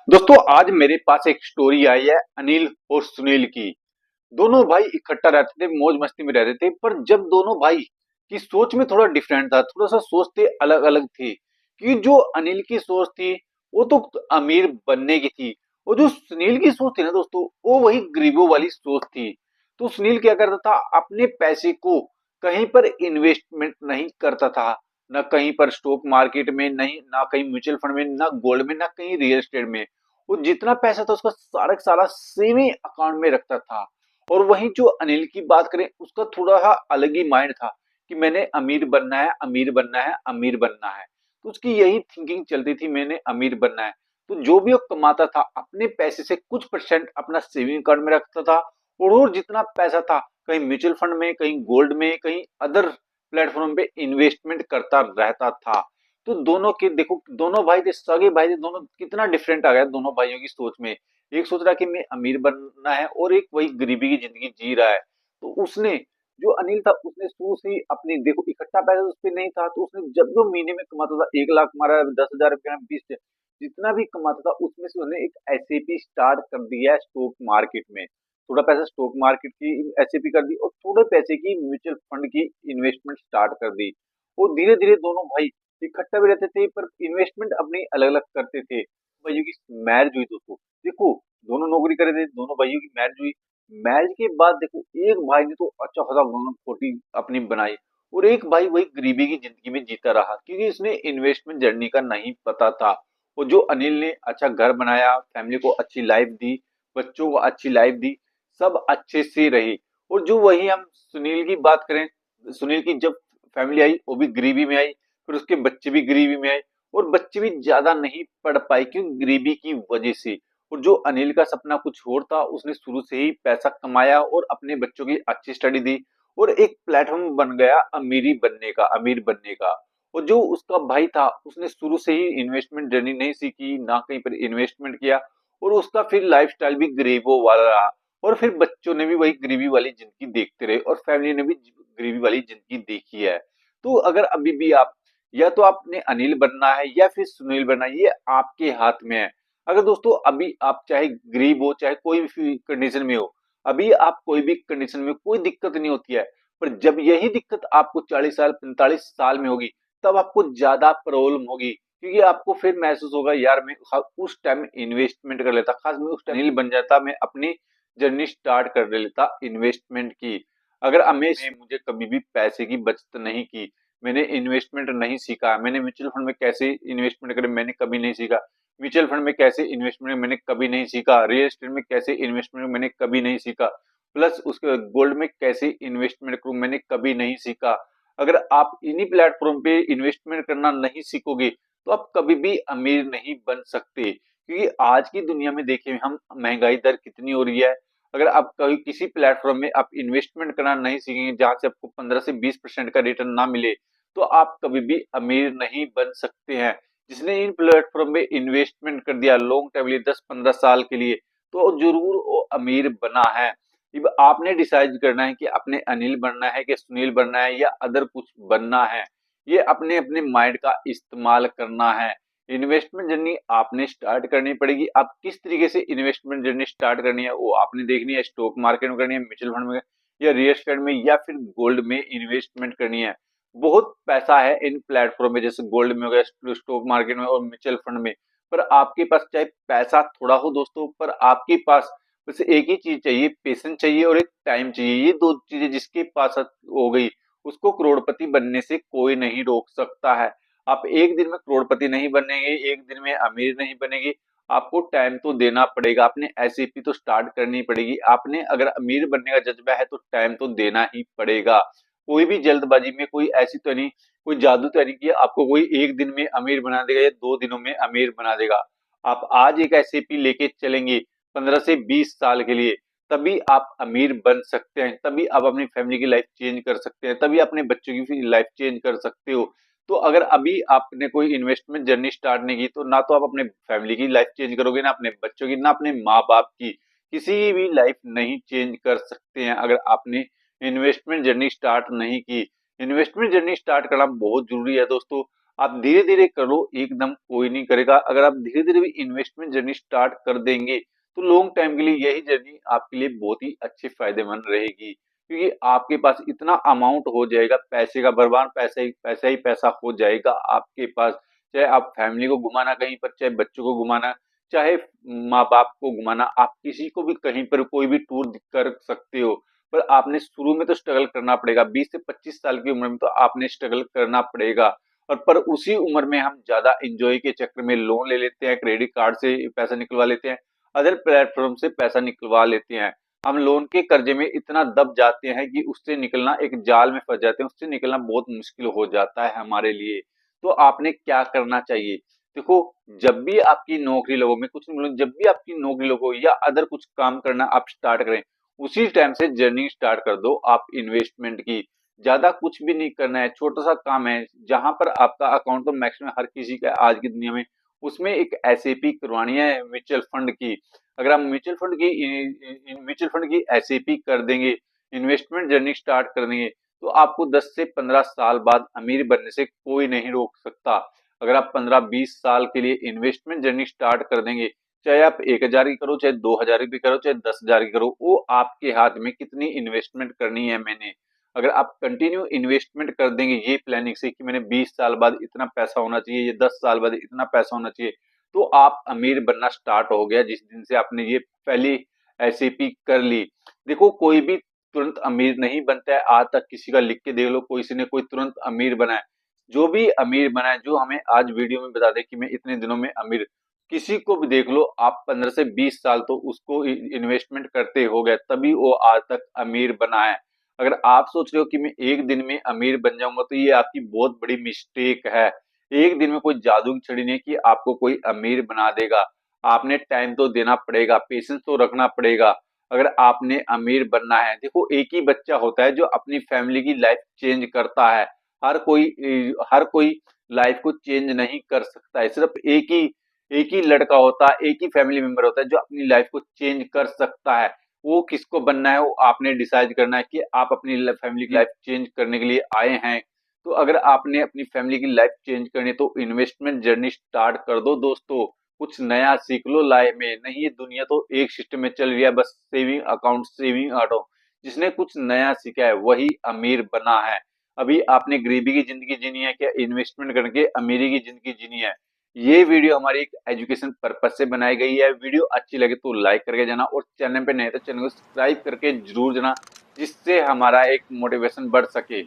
दोस्तों आज मेरे पास एक स्टोरी आई है अनिल और सुनील की। दोनों भाई इकट्ठा रहते थे, मौज मस्ती में रहते थे, पर जब दोनों भाई की सोच में थोड़ा डिफरेंट था, थोड़ा सा सोचते अलग अलग थे। कि जो अनिल की सोच थी वो तो अमीर बनने की थी, और जो सुनील की सोच थी ना दोस्तों, वो वही गरीबों वाली सोच थी। तो सुनील क्या करता था, अपने पैसे को कहीं पर इन्वेस्टमेंट नहीं करता था, ना कहीं पर स्टॉक मार्केट में, नहीं ना कहीं म्यूचुअल फंड में, ना गोल्ड में, ना कहीं रियल एस्टेट में। वो जितना पैसा था उसका सारा का सारा सेविंग अकाउंट में रखता था। और वहीं जो अनिल की बात करें, उसका थोड़ा सा अलग ही माइंड था कि मैंने अमीर बनना है, अमीर बनना है, अमीर बनना है। तो उसकी यही थिंकिंग चलती थी, मैंने अमीर बनना है। तो जो भी वो कमाता था अपने पैसे से कुछ परसेंट अपना सेविंग अकाउंट में रखता था, और जितना पैसा था कहीं म्यूचुअल फंड में, कहीं गोल्ड में, कहीं अदर प्लेटफॉर्म पे इन्वेस्टमेंट करता रहता था। तो दोनों के देखो, दोनों भाई थे, सगे भाई थे, दोनों कितना डिफरेंट आ गया दोनों भाइयों की सोच में। एक सोच रहा है कि मैं अमीर बनना है, और एक वही गरीबी की जिंदगी जी रहा है। तो उसने, जो अनिल था, उसने शुरू से ही अपनी, देखो इकट्ठा पैसा उस पे नहीं था, तो उसने जब जो महीने में कमाता था, 1 लाख कमा रहा है, 10,000 रुपया, 20, जितना भी कमाता था उसमें से उसने एक एसआईपी स्टार्ट कर दिया है स्टॉक मार्केट में। थोड़ा पैसा स्टॉक मार्केट की एसआईपी कर दी, और थोड़े पैसे की म्यूचुअल फंड की इन्वेस्टमेंट स्टार्ट कर दी। और धीरे धीरे दोनों भाई इकट्ठा भी रहते थे, पर इन्वेस्टमेंट अपनी अलग अलग करते थे। भाइयों की मैरिज हुई दोस्तों, देखो दोनों नौकरी कर रहे थे, दोनों भाइयों की मैरिज हुई। मैरिज के बाद देखो, एक भाई ने तो अच्छा खासा कोटी अपनी बनाई, और एक भाई वही गरीबी की जिंदगी में जीता रहा, क्योंकि इसने इन्वेस्टमेंट जर्नी का नहीं पता था। और जो अनिल ने अच्छा घर बनाया, फैमिली को अच्छी लाइफ दी, बच्चों को अच्छी लाइफ दी, सब अच्छे से रही। और जो वही हम सुनील की बात करें, सुनील की जब फैमिली आई वो भी गरीबी में आई, फिर उसके बच्चे भी गरीबी में आए, और बच्चे भी ज्यादा नहीं पढ़ पाए क्यों, गरीबी की वजह से। और जो अनिल का सपना कुछ और था, उसने शुरू से ही पैसा कमाया और अपने बच्चों की अच्छी स्टडी दी, और एक प्लेटफॉर्म बन गया अमीरी बनने का, अमीर बनने का। और जो उसका भाई था, उसने शुरू से ही इन्वेस्टमेंट जर्नी नहीं सीखी, ना कहीं पर इन्वेस्टमेंट किया, और उसका फिर लाइफस्टाइल भी गरीबों वाला रहा। और फिर बच्चों ने भी वही गरीबी वाली जिंदगी देखते रहे, और फैमिली ने भी गरीबी वाली जिंदगी देखी है। तो अगर अभी भी आप, या तो आपने अनिल बनना है या फिर सुनील बनना है, ये आपके हाथ में है। अगर दोस्तों अभी आप चाहे गरीब हो, चाहे कोई भी कंडीशन में हो, अभी आप कोई भी कंडीशन में, कोई दिक्कत नहीं होती है। पर जब यही दिक्कत आपको 40 साल, 45 साल में होगी, तब आपको ज्यादा प्रॉब्लम होगी, क्योंकि आपको फिर महसूस होगा, यार मैं उस टाइम इन्वेस्टमेंट कर लेता, खास मैं उस टाइम अनिल बन जाता, मैं अपनी जर्नी स्टार्ट कर लेता इन्वेस्टमेंट की। अगर हमें मुझे कभी भी पैसे की बचत नहीं की, मैंने इन्वेस्टमेंट नहीं सीखा, मैंने म्यूचुअल फंड में कैसे इन्वेस्टमेंट करें मैंने कभी नहीं सीखा, म्यूचुअल फंड में कैसे इन्वेस्टमेंट मैंने कभी नहीं सीखा, रियल एस्टेट में कैसे इन्वेस्टमेंट मैंने कभी नहीं सीखा, प्लस उसके गोल्ड में कैसे इन्वेस्टमेंट करूं मैंने कभी नहीं सीखा। अगर आप इन्हीं प्लेटफॉर्म पे इन्वेस्टमेंट करना नहीं सीखोगे, तो आप कभी भी अमीर नहीं बन सकते, क्योंकि आज की दुनिया में देखिए हम, महंगाई दर कितनी हो रही है। अगर आप कभी किसी प्लेटफॉर्म में आप इन्वेस्टमेंट करना नहीं सीखेंगे, जहां से आपको 15 से 20% का रिटर्न ना मिले, तो आप कभी भी अमीर नहीं बन सकते हैं। जिसने इन प्लेटफॉर्म में इन्वेस्टमेंट कर दिया लॉन्ग टर्म लिए, 10-15 साल के लिए, तो जरूर वो अमीर बना है। अब आपने डिसाइड करना है कि अपने अनिल बनना है कि सुनील बनना है या अदर कुछ बनना है। ये अपने अपने माइंड का इस्तेमाल करना है। इन्वेस्टमेंट जर्नी आपने स्टार्ट करनी पड़ेगी। आप किस तरीके से इन्वेस्टमेंट जर्नी स्टार्ट करनी है वो आपने देखनी है, स्टॉक मार्केट में करनी है, म्यूचुअल फंड में, या रियल एस्टेट में, या फिर गोल्ड में इन्वेस्टमेंट करनी है। बहुत पैसा है इन प्लेटफॉर्म में, जैसे गोल्ड में हो गया, स्टॉक मार्केट में और म्यूचुअल फंड में। पर आपके पास चाहे पैसा थोड़ा हो दोस्तों, पर आपके पास बस एक ही चीज चाहिए, पेशेंस चाहिए और एक टाइम चाहिए। ये दो चीजें जिसके पास हो गई, उसको करोड़पति बनने से कोई नहीं रोक सकता है। आप एक दिन में करोड़पति नहीं बनेंगे, एक दिन में अमीर नहीं बनेंगे, आपको टाइम तो देना पड़ेगा, आपने एसआईपी तो स्टार्ट करनी पड़ेगी, आपने अगर अमीर बनने का जज्बा है तो टाइम तो देना ही पड़ेगा। कोई भी जल्दबाजी में, कोई ऐसी तो नहीं, कोई जादू तो नहीं कि आपको कोई एक दिन में अमीर बना देगा या 2 दिनों में अमीर बना देगा। आप आज एक एसआईपी लेके चलेंगे 15 से 20 साल के लिए, तभी आप अमीर बन सकते हैं, तभी आप अपनी फैमिली की लाइफ चेंज कर सकते हैं, तभी अपने बच्चों की लाइफ चेंज कर सकते हो। तो अगर अभी आपने कोई इन्वेस्टमेंट जर्नी स्टार्ट नहीं की, तो ना तो आप अपने फैमिली की लाइफ चेंज करोगे, ना अपने बच्चों की, ना अपने माँ बाप की, किसी भी लाइफ नहीं चेंज कर सकते हैं अगर आपने इन्वेस्टमेंट जर्नी स्टार्ट नहीं की। इन्वेस्टमेंट जर्नी स्टार्ट करना बहुत जरूरी है दोस्तों। आप धीरे-धीरे करो, एकदम कोई नहीं करेगा। अगर आप धीरे-धीरे भी इन्वेस्टमेंट जर्नी स्टार्ट कर देंगे, तो लॉन्ग टाइम के लिए यही जर्नी आपके लिए बहुत ही अच्छी फायदेमंद रहेगी। क्योंकि आपके पास इतना अमाउंट हो जाएगा, पैसे का बर्बाद पैसा ही पैसा हो जाएगा आपके पास। चाहे आप फैमिली को घुमाना कहीं पर, चाहे बच्चों को घुमाना, चाहे माँ बाप को घुमाना, आप किसी को भी कहीं पर कोई भी टूर कर सकते हो। पर आपने शुरू में तो स्ट्रगल करना पड़ेगा, 20 से 25 साल की उम्र में तो आपने स्ट्रगल करना पड़ेगा। और पर उसी उम्र में हम ज्यादा एंजॉय के चक्कर में लोन ले लेते हैं, क्रेडिट कार्ड से पैसा निकलवा लेते हैं, अदर प्लेटफॉर्म से पैसा निकलवा लेते हैं। हम लोन के कर्जे में इतना दब जाते हैं कि उससे निकलना, एक जाल में फंस जाते हैं, उससे निकलना बहुत मुश्किल हो जाता है हमारे लिए। तो आपने क्या करना चाहिए? देखो, जब भी आपकी नौकरी लगो, मैं कुछ नहीं बोलूँ, जब भी आपकी नौकरी लगो या अदर कुछ काम करना आप स्टार्ट करें, उसी टाइम से जर्नी स्टार्ट कर दो आप इन्वेस्टमेंट की। ज्यादा कुछ भी नहीं करना है, छोटा सा काम है। जहां पर आपका अकाउंट तो मैक्सिमम हर किसी का आज की दुनिया में, उसमें एक एसएपी करवानी है म्यूचुअल फंड की। अगर आप म्यूचुअल फंड की एसएपी कर देंगे, इन्वेस्टमेंट जर्नी स्टार्ट कर देंगे, तो आपको 10 से 15 साल बाद अमीर बनने से कोई नहीं रोक सकता। अगर आप 15-20 साल के लिए इन्वेस्टमेंट जर्नी स्टार्ट कर देंगे, चाहे आप 1000 की करो, चाहे 2000 की करो, चाहे 10,000 की करो, वो आपके हाथ में कितनी इन्वेस्टमेंट करनी है मैंने। अगर आप कंटिन्यू इन्वेस्टमेंट कर देंगे ये प्लानिंग से कि मैंने 20 साल बाद इतना पैसा होना चाहिए, ये 10 साल बाद इतना पैसा होना चाहिए, तो आप अमीर बनना स्टार्ट हो गया जिस दिन से आपने ये पहली एसएपी कर ली। देखो, कोई भी तुरंत अमीर नहीं बनता है। आज तक किसी का लिख के देख लो, किसी ने कोई तुरंत अमीर बना है। जो भी अमीर बना है, जो हमें आज वीडियो में बता दे कि मैं इतने दिनों में अमीर, किसी को भी देख लो आप, 15 से 20 साल तो उसको इन्वेस्टमेंट करते हो गए, तभी वो आज तक अमीर बना है। अगर आप सोच रहे हो कि मैं एक दिन में अमीर बन जाऊंगा, तो ये आपकी बहुत बड़ी मिस्टेक है। एक दिन में कोई जादू की छड़ी नहीं है कि आपको कोई अमीर बना देगा। आपने टाइम तो देना पड़ेगा, पेशेंस तो रखना पड़ेगा। अगर आपने अमीर बनना है, देखो, एक ही बच्चा होता है जो अपनी फैमिली की लाइफ चेंज करता है। हर कोई लाइफ को चेंज नहीं कर सकता है। सिर्फ एक ही लड़का होता है, एक ही फैमिली मेंबर होता है जो अपनी लाइफ को चेंज कर सकता है। वो किसको बनना है, वो आपने डिसाइड करना है कि आप अपनी फैमिली की लाइफ चेंज करने के लिए आए हैं। तो अगर आपने अपनी फैमिली की लाइफ चेंज करनी है, तो इन्वेस्टमेंट जर्नी स्टार्ट कर दो दोस्तों। कुछ नया सीख लो लाइफ में। नहीं, ये दुनिया तो एक सिस्टम में चल रही है, बस सेविंग अकाउंट। जिसने कुछ नया सीखा है वही अमीर बना है। अभी आपने गरीबी की जिंदगी जीनी है क्या इन्वेस्टमेंट करके अमीरी की जिंदगी जीनी है? ये वीडियो हमारी एक एजुकेशन पर्पज से बनाई गई है। वीडियो अच्छी लगे तो लाइक करके जाना, और चैनल पे नए तो चैनल को सब्सक्राइब करके जरूर जाना, जिससे हमारा एक मोटिवेशन बढ़ सके।